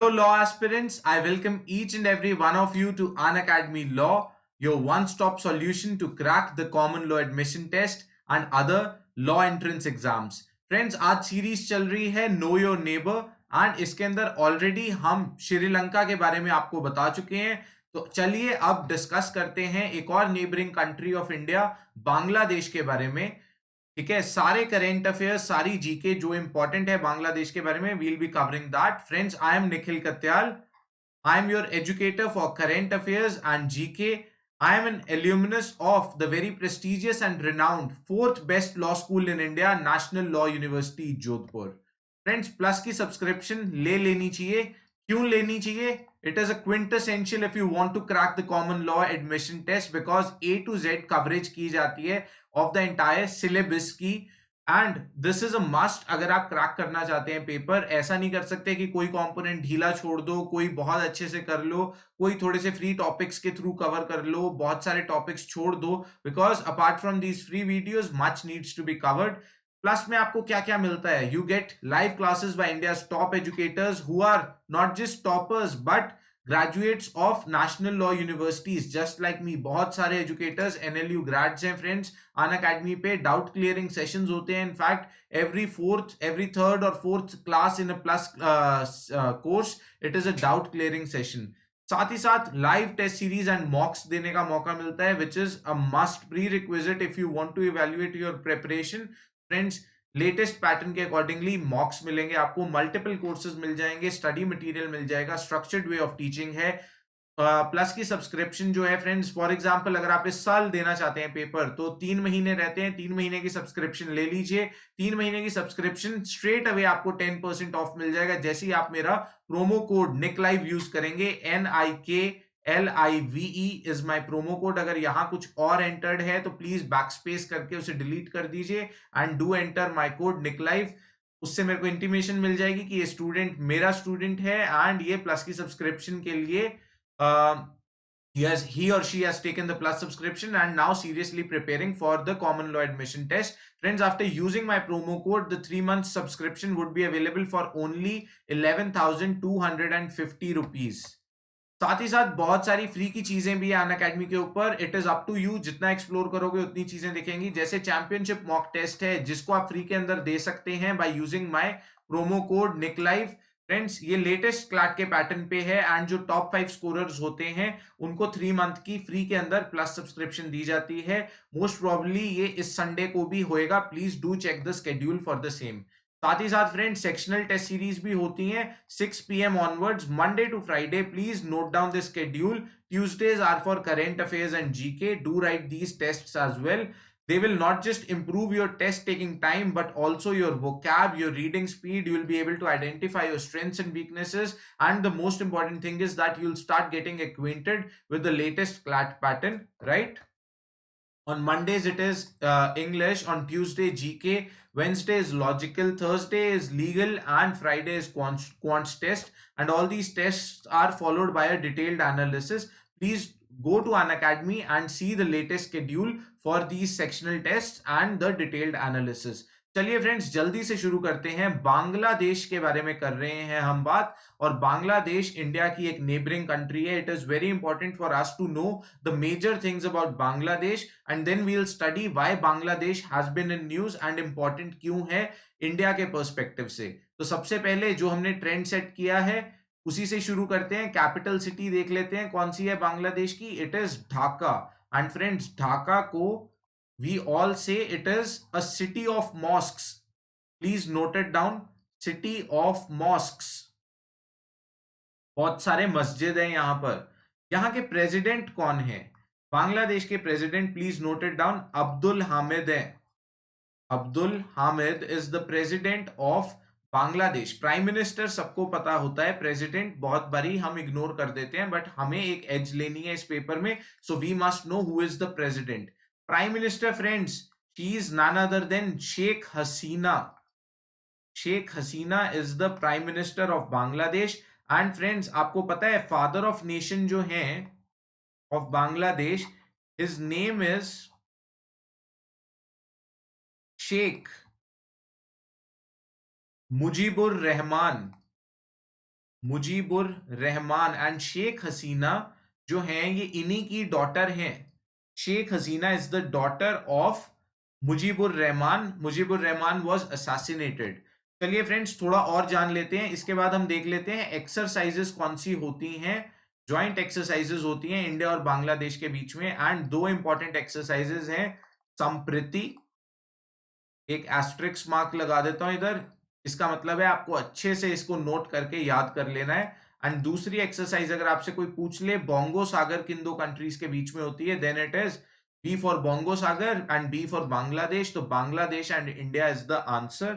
Hello, law aspirants. I welcome each and every one of you to Unacademy Law, your one stop solution to crack the common law admission test and other law entrance exams. Friends, आज series चल रही है know your neighbour and इसके अंदर already हम श्रीलंका के बारे में आपको बता चुके हैं। तो चलिए अब डिस्कस करते हैं एक और neighbouring country of India, Bangladesh के बारे में। ठीक है, सारे करेंट अफेयर्स, सारी जीके जो इंपॉर्टेंट है बांग्लादेश के बारे में, will be covering that. Friends, I am Nikhil Katyal. I am your educator for current affairs and GK. I am an alumnus of the very prestigious and renowned fourth best law school in India, National Law University, Jodhpur. Friends, plus की subscription ले लेनी चाहिए। क्यों लेनी चाहिए? It is a quintessential if you want to crack the common law admission test because A to Z coverage की जाती है of the entire syllabus की। And this is a must. अगर आप क्रैक करना चाहते हैं पेपर, ऐसा नहीं कर सकते कि कोई कंपोनेंट ढीला छोड़ दो, कोई बहुत अच्छे से कर लो, कोई थोड़े से फ्री टॉपिक्स के थ्रू कवर कर लो, बहुत सारे टॉपिक्स छोड़ दो। Because apart from these free videos much needs to be covered. Plus में आपको क्या क्या मिलता है? You get live classes by India top educators who are not just toppers but graduates of national law universities just like me. बहुत सारे educators NLU grads हैं friends. Unacademy पे डाउट क्लियरिंग सेशंस होते हैं। In fact every third और fourth class in a plus course it is a doubt clearing session. साथ ही साथ live test series and mocks देने का मौका मिलता है, which is a must prerequisite if you want to evaluate your preparation. Friends, latest pattern के accordingly mocks मिलेंगे आपको, मल्टीपल कोर्सेज मिल जाएंगे, स्टडी मटेरियल मिल जाएगा, स्ट्रक्चर्ड वे ऑफ टीचिंग है। प्लस की सब्सक्रिप्शन जो है फ्रेंड्स, फॉर एग्जांपल अगर आप इस साल देना चाहते हैं पेपर तो 3 महीने रहते हैं, 3 महीने की सब्सक्रिप्शन ले लीजिए। 3 महीने की सब्सक्रिप्शन स्ट्रेट अवे आपको 10% ऑफ मिल जाएगा जैसे ही आप मेरा promo code Nick live use करेंगे। NIKLIVE is my promo code. अगर यहाँ कुछ और एंटर्ड है तो प्लीज बैकस्पेस करके उसे डिलीट कर दीजिए and do enter my code Nick live. उससे मेरे को इंटीमेशन मिल जाएगी कि ये स्टूडेंट मेरा स्टूडेंट है एंड ये प्लस की सब्सक्रिप्शन के लिए he or she has taken the plus subscription and now seriously preparing for the common law admission test. Friends, after using my promo code, the 3 month subscription would be available for only 11,250 rupees. साथ ही साथ बहुत सारी free की चीजें भी है अन academy के ऊपर। It is up to you, जितना एक्सप्लोर करोगे उतनी चीजें दिखेंगी। जैसे चैंपियनशिप मॉक टेस्ट है जिसको आप फ्री के अंदर दे सकते हैं by using my promo code Nick live. Friends, ये लेटेस्ट क्लैट के पैटर्न पे है एंड जो टॉप 5 स्कोरर्स होते हैं उनको 3 मंथ की फ्री के अंदर प्लस सब्सक्रिप्शन दी जाती है। मोस्ट प्रोबेबली ये इस संडे को भी होएगा। Please do check the schedule for the same. साथ ही साथ फ्रेंड्स, सेक्शनल टेस्ट सीरीज भी होती हैं 6 PM onwards, Monday to Friday. Please note down the schedule. Tuesdays are for current affairs and GK. Do write these tests as well. They will not just improve your test taking time, but also your vocab, your reading speed. You will be able to identify your strengths and weaknesses. And the most important thing is that you'll start getting acquainted with the latest CLAT pattern, right? On Mondays, it is English. On Tuesday, GK. Wednesday is logical. Thursday is legal. And Friday is quants test. And all these tests are followed by a detailed analysis. Please go to an academy and see the latest schedule for these sectional tests and the detailed analysis. चलिए friends, जल्दी से शुरू करते हैं। बांग्लादेश के बारे में कर रहे हैं हम बात। और बांग्लादेश इंडिया की एक नेबरिंग कंट्री है। It is very important for us to know the major things about Bangladesh and then we will study why Bangladesh has been in news and important क्यों है इंडिया के पर्सपेक्टिव से। तो सबसे पहले जो हमने ट्रेंड सेट किया है उसी से शुरू करते हैं। कैपिटल सिटी देख लेते हैं कौन सी है बांग्लादेश की। It is Dhaka. And friends, Dhaka को we all say it is a city of mosques. Please note it down. City of mosques. बहुत सारे मस्जिद हैं यहाँ पर। यहाँ के प्रेसिडेंट कौन है? बांग्लादेश के president, please note it down, Abdul Hamid है। Abdul Hamid is the president of Bangladesh. Prime minister सबको पता होता है, प्रेसिडेंट बहुत बारी हम इग्नोर कर देते हैं, बट हमें एक एज लेनी है इस पेपर में, so we must know who is the president. Prime minister friends, she is none other than Sheikh Hasina. Sheikh Hasina is the prime minister of Bangladesh. And friends, आपको पता है फादर ऑफ नेशन जो है of Bangladesh, his name is Sheikh Mujibur Rahman. Mujibur Rahman and Sheikh Hasina जो हैं ये इन्हीं की डॉटर हैं। Sheikh Hasina is the daughter of Mujibur Rahman. Mujibur Rahman was assassinated. चलिए फ्रेंड्स थोड़ा और जान लेते हैं, इसके बाद हम देख लेते हैं एक्सरसाइजेस कौन सी होती हैं। जॉइंट एक्सरसाइजेस होती हैं इंडिया और बांग्लादेश के बीच में, एंड दो इंपॉर्टेंट एक्सरसाइजेस हैं। संप्रीति, एक एस्ट्रिक्स मार्क लगा देता हूं इधर, इसका मतलब है आपको अच्छे से इसको नोट करके याद कर लेना है। एंड दूसरी एक्सरसाइज अगर आपसे कोई पूछ ले बोंगो सागर किन दो कंट्रीज के बीच में होती है, then it is B for Bongo Sagar and B for Bangladesh. तो Bangladesh and India is the answer.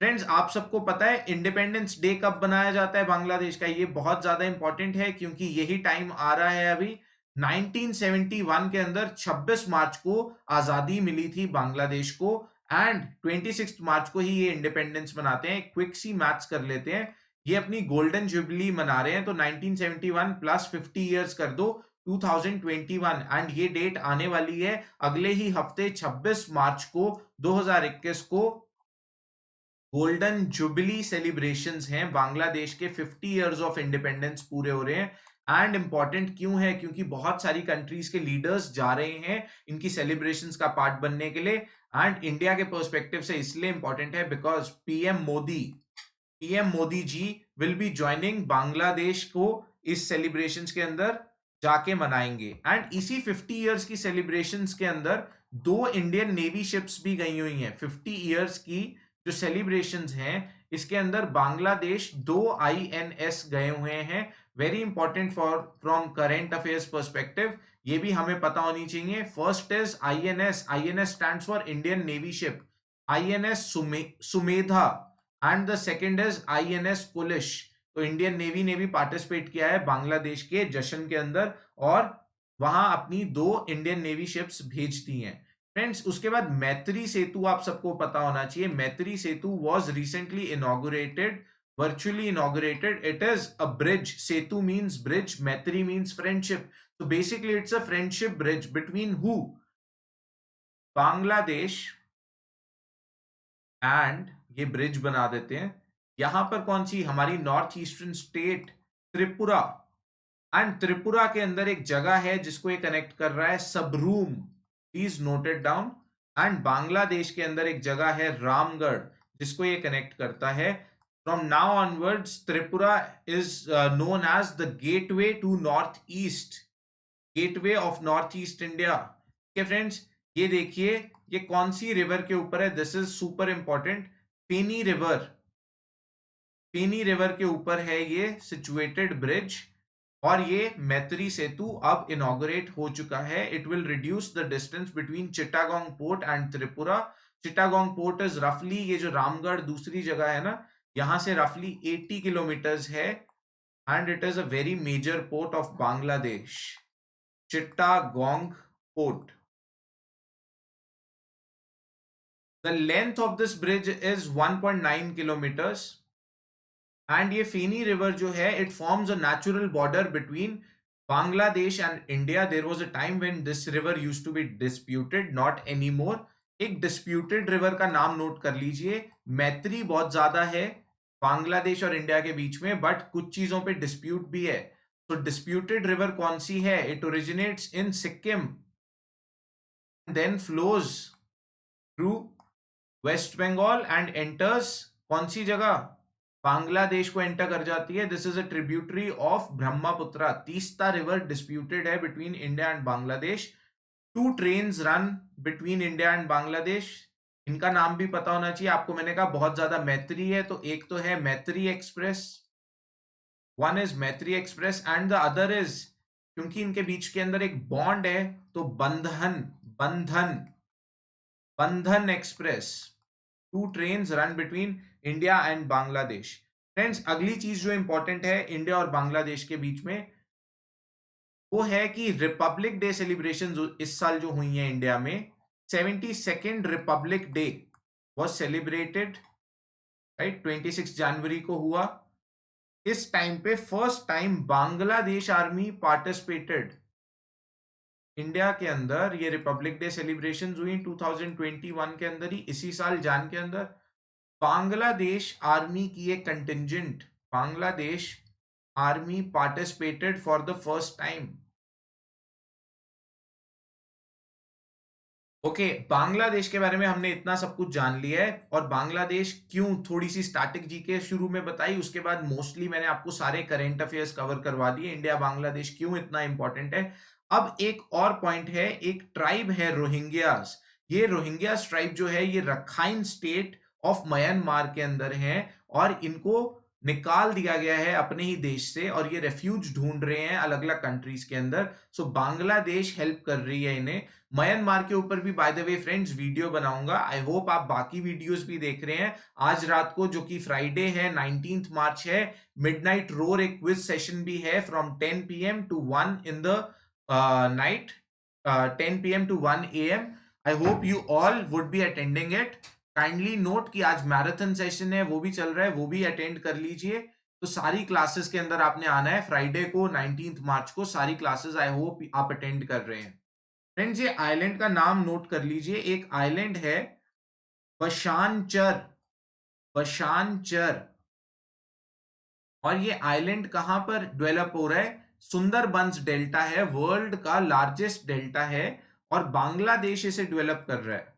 Friends आप सबको पता है इंडिपेंडेंस डे कब बनाया जाता है बांग्लादेश का? ये बहुत ज्यादा इंपॉर्टेंट है क्योंकि यही टाइम आ रहा है अभी। 1971 के अंदर 26 मार्च को आजादी मिली थी बांग्लादेश को, एंड 26 मार्च को ही ये इंडिपेंडेंस मनाते हैं। क्विक सी मैथ्स कर लेते हैं, ये अपनी गोल्डन जुबली मना रहे हैं, तो 1971 प्लस 50 इयर्स कर दो 2021, एंड ये डेट आने वाली है अगले ही हफ्ते 26 मार्च को 2021 को। गोल्डन जुबली सेलिब्रेशंस हैं, बांग्लादेश के 50 इयर्स ऑफ इंडिपेंडेंस पूरे हो रहे हैं। एंड इंपॉर्टेंट क्यों है? क्योंकि बहुत सारी कंट्रीज के लीडर्स जा रहे हैं इनकी सेलिब्रेशंस का पार्ट बनने के लिए। एंड इंडिया के पर्सपेक्टिव से इसलिए इंपॉर्टेंट है because PM Modi ji will be joining Bangladesh को इस सेलिब्रेशंस के अंदर जाके मनाएंगे। एंड इसी 50 इयर्स की सेलिब्रेशंस के अंदर दो इंडियन नेवी शिप्स भी गई हुई हैं। 50 इयर्स की जो सेलिब्रेशंस हैं इसके अंदर बांग्लादेश दो आईएनएस गए हुए हैं। Very important for from current affairs perspective, ये भी हमें पता होनी चाहिए। First is INS, INS stands for Indian navy ship, INS Sumedha, and the second is INS Kulish. तो इंडियन नेवी ने भी पार्टिसिपेट किया है बांग्लादेश के जश्न के अंदर और वहां अपनी दो इंडियन नेवी शिप्स भेज दी हैं। फ्रेंड्स उसके बाद मैत्री सेतु आप सबको पता होना चाहिए। Maitri Setu was recently inaugurated, virtually inaugurated. It is a bridge. Setu means bridge, Maitri means friendship. So basically it's a friendship bridge between who? Bangladesh and, ये ब्रिज बना देते हैं यहां पर कौन सी? हमारी north eastern state Tripura. And Tripura के अंदर एक जगह है जिसको ये कनेक्ट कर रहा है, Sabroom, please note it down. And Bangladesh के अंदर एक जगह है रामगढ़ जिसको ये कनेक्ट करता है। From now onwards Tripura is known as the gateway to north east, gateway of north east India. ठीक है फ्रेंड्स, ये देखिए ये कौन सी रिवर के ऊपर है? This is super important, Feni river. Feni river के ऊपर है ये सिचुएटेड ब्रिज, और ये मैत्री सेतु अब इनॉग्रेट हो चुका है। It will reduce the distance between Chittagong port and Tripura. Chittagong port is रफली, ये जो रामगढ़ दूसरी जगह है ना, यहां से रफली 80 किलोमीटर्स है, and it is a very major port of Bangladesh, Chittagong port. The length of this bridge is 1.9 kilometers, and ये फेनी रिवर जो है it forms a natural border between Bangladesh and India. There was a time when this river used to be disputed, not any more. एक disputed river का नाम note कर लीजिए, मैत्री बहुत ज्यादा है बांग्लादेश और इंडिया के बीच में, बट कुछ चीजों पे डिस्प्यूट भी है। तो डिस्प्यूटेड रिवर कौन सी है? It originates in Sikkim, then flows through west Bengal and enters कौन सी जगह? बांग्लादेश को एंटर कर जाती है। This is a tributary of Brahmaputra. Teesta river disputed है between India and Bangladesh. Two trains run between India and Bangladesh, इनका नाम भी पता होना चाहिए आपको। मैंने कहा बहुत ज्यादा मैत्री है, तो एक तो है मैत्री एक्सप्रेस, वन इज मैत्री express, and the other is, क्योंकि इनके बीच के अंदर एक बॉन्ड है, तो Bandhan, Bandhan, Bandhan express. Two trains run between India and Bangladesh. Friends अगली चीज जो इंपॉर्टेंट है इंडिया और बांग्लादेश के बीच में, वो है कि रिपब्लिक डे सेलिब्रेशन इस साल जो हुई है इंडिया में, 72nd Republic day was celebrated, right, 26 जनवरी को हुआ। इस टाइम पे first time Bangladesh army participated India के अंदर। ये रिपब्लिक डे सेलिब्रेशन हुई 2021 के अंदर ही, इसी साल जान के अंदर। बांग्लादेश आर्मी की एक contingent, Bangladesh army participated for the first time? Okay, Bangladesh के बारे में हमने इतना सब कुछ जान लिया है, और बांग्लादेश क्यों, थोड़ी सी स्टैटिक जीके शुरू में बताई, उसके बाद मोस्टली मैंने आपको सारे करंट अफेयर्स कवर करवा दिए, इंडिया बांग्लादेश क्यों इतना इंपॉर्टेंट है। अब एक और पॉइंट है, एक ट्राइब है रोहिंग्यास। ये रोहिंग्यास ट्राइब जो है ये रखाइन स्टेट ऑफ म्यांमार के अंदर है, और इनको निकाल दिया गया है अपने ही देश से, और ये रेफ्यूज ढूंढ रहे हैं अलग अलग कंट्रीज के अंदर। सो बांग्लादेश हेल्प कर रही है इन्हें। म्यांमार के ऊपर भी by the way friends video बनाऊंगा, आई होप आप बाकी वीडियोस भी देख रहे हैं। आज रात को जो कि फ्राइडे है 19 मार्च है, मिडनाइट रोर एक क्विज सेशन भी है from 10 PM to 1 in the night, 10 PM to 1 AM। I hope you all would be attending it. Kindly note कि आज मैराथन सेशन है, वो भी चल रहा है, वो भी अटेंड कर लीजिए। तो सारी क्लासेस के अंदर आपने आना है फ्राइडे को 19 मार्च को, सारी क्लासेस आई होप आप अटेंड कर रहे हैं। फ्रेंड्स, ये आइलैंड का नाम नोट कर लीजिए, एक आइलैंड है बशानचर, बशानचर। और ये आइलैंड कहां पर डेवलप हो रहा है? सुंदरबंस डेल्टा है, वर्ल्ड का लार्जेस्ट डेल्टा है, और बांग्लादेश इसे डेवलप कर रहा है।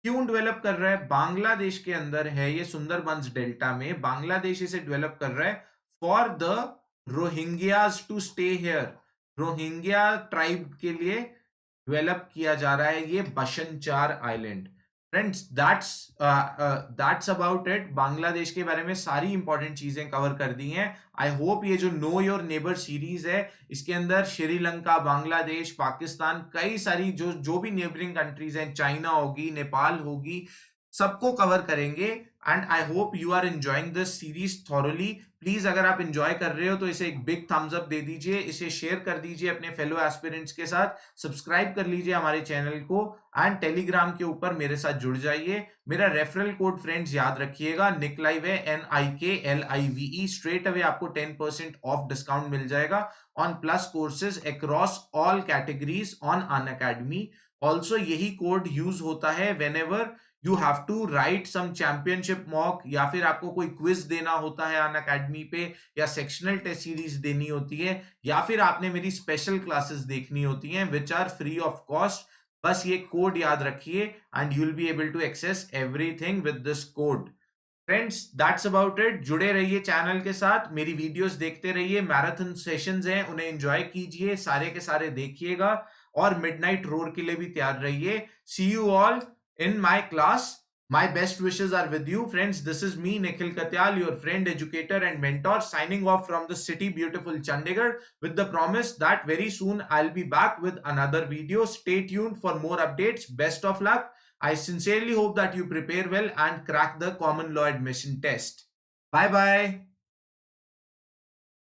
क्यों डेवलप कर रहा है? बांग्लादेश के अंदर है ये सुंदरबंस डेल्टा में, बांग्लादेश इसे डेवलप कर रहा है for the Rohingyas to stay here. Rohingya tribe के लिए डेवलप किया जा रहा है ये Bhasanchar island. Friends, that's about it. Bangladesh के बारे में सारी इंपॉर्टेंट चीजें कवर कर दी हैं। आई होप ये जो नो योर नेबर सीरीज है, इसके अंदर श्रीलंका, बांग्लादेश, पाकिस्तान, कई सारी जो जो भी नेबरिंग कंट्रीज हैं, चाइना होगी, नेपाल होगी, सबको कवर करेंगे। And I hope you are enjoying this series thoroughly. Please अगर आप एंजॉय कर रहे हो तो इसे एक बिग थम्स अप दे दीजिए, इसे शेयर कर दीजिए अपने फेलो एस्पिरेंट्स के साथ, सब्सक्राइब कर लीजिए हमारे चैनल को, एंड टेलीग्राम के ऊपर मेरे साथ जुड़ जाइए। मेरा रेफरल कोड फ्रेंड्स याद रखिएगा, निकलाइव है, NIKLIVE। स्ट्रेट अवे आपको 10% ऑफ डिस्काउंट मिल जाएगा on plus courses across all categories on Unacademy. Also यही कोड यूज होता है whenever you have to write some championship mock, या फिर आपको कोई क्विज देना होता है अनअकैडमी पे, या सेक्शनल टेस्ट सीरीज देनी होती है, या फिर आपने मेरी स्पेशल क्लासेस देखनी होती हैं which are free of cost. बस ये कोड याद रखिए and you will be able to access everything with this code. Friends, that's about it. जुड़े रहिए चैनल के साथ, मेरी वीडियोस देखते रहिए, मैराथन सेशंस हैं उन्हें एंजॉय कीजिए, सारे के सारे देखिएगा, और मिडनाइट रोर के लिए भी तैयार रहिए। See you all in my class. My best wishes are with you, friends. This is me, Nikhil Katyal, your friend, educator, and mentor, signing off from the city beautiful Chandigarh, with the promise that very soon I'll be back with another video. Stay tuned for more updates. Best of luck. I sincerely hope that you prepare well and crack the common law admission test. Bye bye.